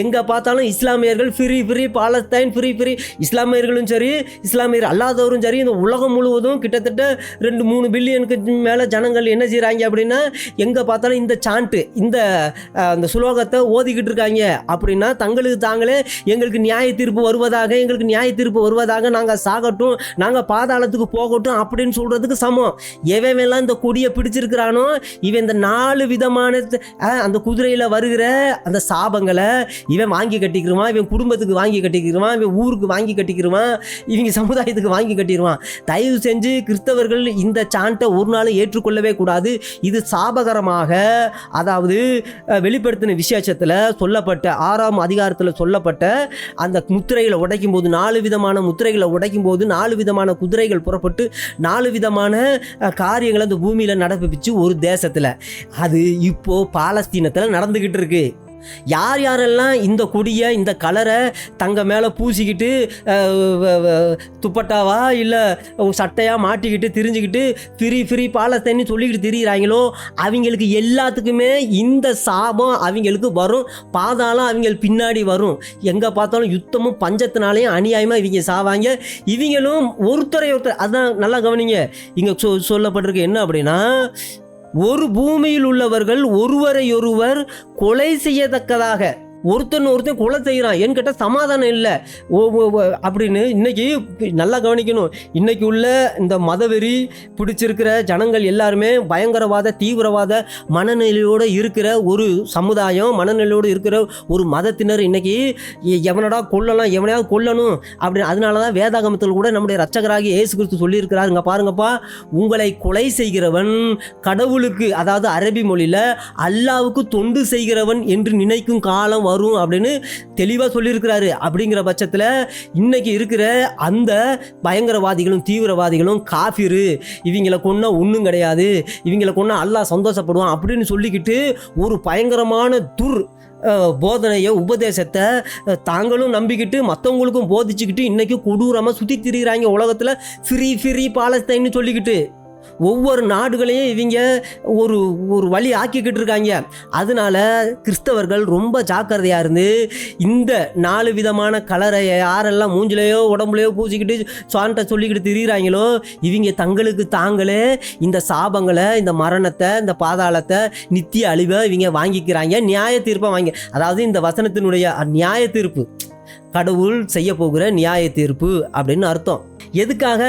எங்கே பார்த்தாலும் இஸ்லாமியர்கள் ஃப்ரீ பாலஸ்தீன், ஃப்ரீ இஸ்லாமியர்களும் சரி, இஸ்லாமியர் அல்லாதவரும் சரி, இந்த உலகம் முழுவதும் கிட்டத்தட்ட 2-3 பில்லியனுக்கு மேலே ஜனங்கள் என்ன செய்கிறாங்க அப்படின்னா எங்கே பார்த்தாலும் இந்த சான்ட்டு, இந்த சுலோகத்தை ஓதிக்கிட்டு இருக்காங்க. அப்படின்னா தங்களுக்கு தாங்களே எங்களுக்கு நியாய தீர்ப்பு வருவதாக, நாங்கள் சாகட்டும், நாங்கள் பாதாளத்துக்கு போகட்டும் அப்படின்னு சொல்றதுக்கு சமம். எவெல்லாம் இந்த கொடியை பிடிச்சிருக்கிறானோ இவன் இந்த 4 விதமான அந்த குதிரையில வருகிற அந்த சாபங்களை இவன் வாங்கி கட்டிக்கிடுவான், இவன் குடும்பத்துக்கு வாங்கி கட்டிக்கிடுவான், இவன் ஊருக்கு வாங்கி கட்டிக்கிடுவான், இவங்க சமுதாயத்துக்கு வாங்கி கட்டிடுவான். தயவு செஞ்சு கிறிஸ்தவர்கள் இந்த சாண்டை ஒரு நாள் ஏற்றுக்கொள்ளவே கூடாது. இது சாபகரமாக, அதாவது வெளிப்படுத்தின விசேஷத்தில் சொல்லப்பட்ட 6ஆம் அதிகாரத்தில் சொல்லப்பட்ட அந்த முத்திரைகளை உடைக்கும் போது, 4 விதமான முத்திரைகளை உடைக்கும் போது 4 விதமான குதிரைகள் புறப்பட்டு 4 விதமான காரியங்களை அந்த பூமியில் நடப்பிச்சு ஒரு தேசத்தில், அது இப்போ பாலஸ்தீனத்தில் நடந்துக்கிட்டு இருக்கு. யாரெல்லாம் இந்த கொடியை, இந்த கலரை தங்க மேலே பூசிக்கிட்டு துப்பட்டாவா இல்லை சட்டையாக மாட்டிக்கிட்டு திரிஞ்சுக்கிட்டு ஃப்ரீ பாலஸ்தீன்னு சொல்லிக்கிட்டு திரிகிறாங்களோ அவங்களுக்கு எல்லாத்துக்குமே இந்த சாபம் அவங்களுக்கு வரும். பாதாளம் அவங்க பின்னாடி வரும். எங்கே பார்த்தாலும் யுத்தமும் பஞ்சத்தினாலையும் அநியாயமாக இவங்க சாவாங்க. இவங்களும் ஒருத்தரை அதான் நல்லா கவனிங்க. இங்கே சொல்லப்பட்டிருக்கு என்ன அப்படின்னா, ஒரு பூமியில் உள்ளவர்கள் ஒருவரையொருவர் கொலை செய்யத்தக்கதாக ஒருத்தன் கொலை செய்கிறான். ஏன்னு கேட்டால் சமாதானம் இல்லை அப்படின்னு. இன்னைக்கு நல்லா கவனிக்கணும். இன்னைக்கு உள்ள இந்த மதவெறி பிடிச்சிருக்கிற ஜனங்கள் எல்லாருமே பயங்கரவாத தீவிரவாத மனநிலையோடு இருக்கிற ஒரு சமுதாயம், மனநிலையோடு இருக்கிற ஒரு மதத்தினர். இன்னைக்கு எவனடா கொல்லலாம், எவனையாவது கொல்லணும் அப்படின்னு. அதனால தான் வேதாகமத்தில் கூட நம்முடைய இரட்சகராகி இயேசு கிறிஸ்து சொல்லியிருக்கிறாருங்க, பாருங்கப்பா, உங்களை கொலை செய்கிறவன் கடவுளுக்கு, அதாவது அரபி மொழியில் அல்லாவுக்கு தொண்டு செய்கிறவன் என்று நினைக்கும் காலம் வரும் அப்படின்னு தெளிவாக சொல்லியிருக்கிறாரு. அப்படிங்கிற பட்சத்தில் இன்னைக்கு இருக்கிற அந்த பயங்கரவாதிகளும் தீவிரவாதிகளும் காஃபிரு, இவங்களை கொன்னா ஒன்றும் கிடையாது, இவங்களை கொன்னா அல்லாஹ் சந்தோஷப்படுவான் அப்படின்னு சொல்லிக்கிட்டு ஒரு பயங்கரமான போதனையை, உபதேசத்தை தாங்களும் நம்பிக்கிட்டு மற்றவங்களுக்கும் போதிச்சுக்கிட்டு இன்னைக்கு கொடூரமாக சுற்றி திரிகிறாங்க உலகத்தில். ஃப்ரீ பாலஸ்தீன்னு சொல்லிக்கிட்டு ஒவ்வொரு நாடுகளையும் இவங்க ஒரு வழி ஆக்கிக்கிட்டு இருக்காங்க. அதனால கிறிஸ்தவர்கள் ரொம்ப ஜாக்கிரதையாக இருந்து இந்த 4 விதமான கலரை யாரெல்லாம் மூஞ்சிலையோ உடம்புலையோ பூசிக்கிட்டு சாண்டை சொல்லிக்கிட்டு திரிகிறாங்களோ இவங்க தங்களுக்கு தாங்களே இந்த சாபங்களை, இந்த மரணத்தை, இந்த பாதாளத்தை, நித்திய அழிவை இவங்க வாங்கிக்கிறாங்க. நியாய தீர்ப்பை அதாவது இந்த வசனத்தினுடைய நியாய தீர்ப்பு கடவுள் செய்ய போகிற நியாய தீர்ப்பு அப்படின்னு அர்த்தம். எதுக்காக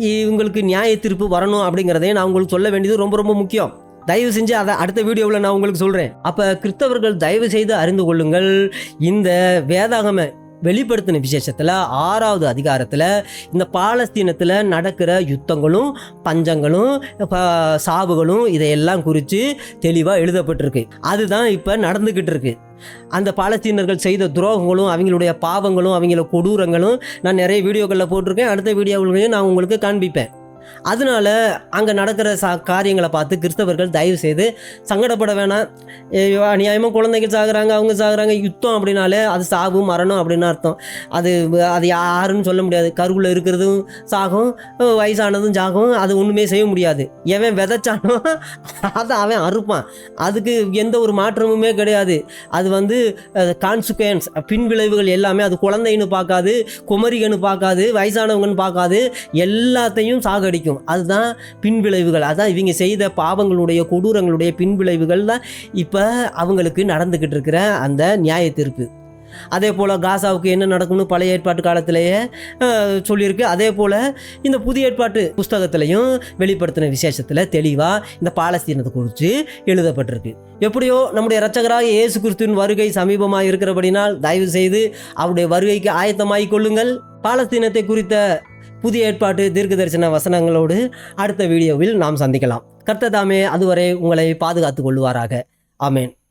இவங்களுக்கு நியாய தீர்ப்பு வரணும் அப்படிங்கிறதையும் நான் உங்களுக்கு சொல்ல வேண்டியது ரொம்ப ரொம்ப முக்கியம். தயவு செஞ்சு அதை அடுத்த வீடியோவில் நான் உங்களுக்கு சொல்கிறேன். அப்போ கிறிஸ்தவர்கள் தயவு செய்து அறிந்து கொள்ளுங்கள், இந்த வேதாகம வெளிப்படுத்தின விசேஷத்தில் 6வது அதிகாரத்தில் இந்த பாலஸ்தீனத்தில் நடக்கிற யுத்தங்களும் பஞ்சங்களும் சாவுகளும் இதையெல்லாம் குறித்து தெளிவாக எழுதப்பட்டிருக்கு. அதுதான் இப்போ நடந்துக்கிட்டு இருக்கு. அந்த பாலஸ்தீனர்கள் செய்த துரோகங்களும் அவங்களுடைய பாவங்களும் அவங்கள கொடூரங்களும் நான் நிறைய வீடியோக்களில் போட்டிருக்கேன். அடுத்த வீடியோவிலையும் நான் உங்களுக்கு காண்பிப்பேன். அதனால அங்கே நடக்கிற காரியங்களை பார்த்து கிறிஸ்தவர்கள் தயவு செய்து சங்கடப்பட வேணாம். அநியாயமாக குழந்தைகள் சாகுறாங்க, அவங்க சாகுறாங்க. யுத்தம் அப்படின்னாலே அது சாவு மரணம் அப்படின்னு அர்த்தம். அது யாருன்னு சொல்ல முடியாது. கருவில் இருக்கிறதும் சாகும், வயசானதும் சாகும். அது ஒன்றுமே செய்ய முடியாது. எவன் விதைச்சானோ அதை அவன் அறுப்பான். அதுக்கு எந்த ஒரு மாற்றமுமே கிடையாது. அது கான்சிக்வன்ஸ், பின்விளைவுகள் எல்லாமே. அது குழந்தைன்னு பார்க்காது, குமரிகன்னு பார்க்காது, வயசானவங்கன்னு பார்க்காது, எல்லாத்தையும் சாகடிக்கும். அதுதான் பின்விளைவுகள். அதான் இவங்க செய்த பாவங்களுடைய கொடூரங்களுடைய பின்விளைவுகள் தான் இப்போ அவங்களுக்கு நடந்துக்கிட்டு இருக்கிற அந்த நியாய தீர்ப்பு. அதே போல் காசாவுக்கு என்ன நடக்கும்னு பழைய ஏற்பாட்டு காலத்திலேயே சொல்லியிருக்கு. அதே போல் இந்த புதிய ஏற்பாட்டு புஸ்தகத்திலையும் வெளிப்படுத்தின விசேஷத்தில் தெளிவாக இந்த பாலஸ்தீனத்தை குறித்து எழுதப்பட்டிருக்கு. எப்படியோ நம்முடைய இரட்சகராக இயேசு கிறிஸ்துவின் வருகை சமீபமாக இருக்கிறபடினால் தயவு செய்து அவருடைய வருகைக்கு ஆயத்தமாகிக் கொள்ளுங்கள். பாலஸ்தீனத்தை குறித்த புதிய ஏற்பாட்டு தீர்க்க தரிசன வசனங்களோடு அடுத்த வீடியோவில் நாம் சந்திக்கலாம். கர்த்தர் தாமே அதுவரை உங்களை பாதுகாத்து கொள்வாராக. ஆமேன்.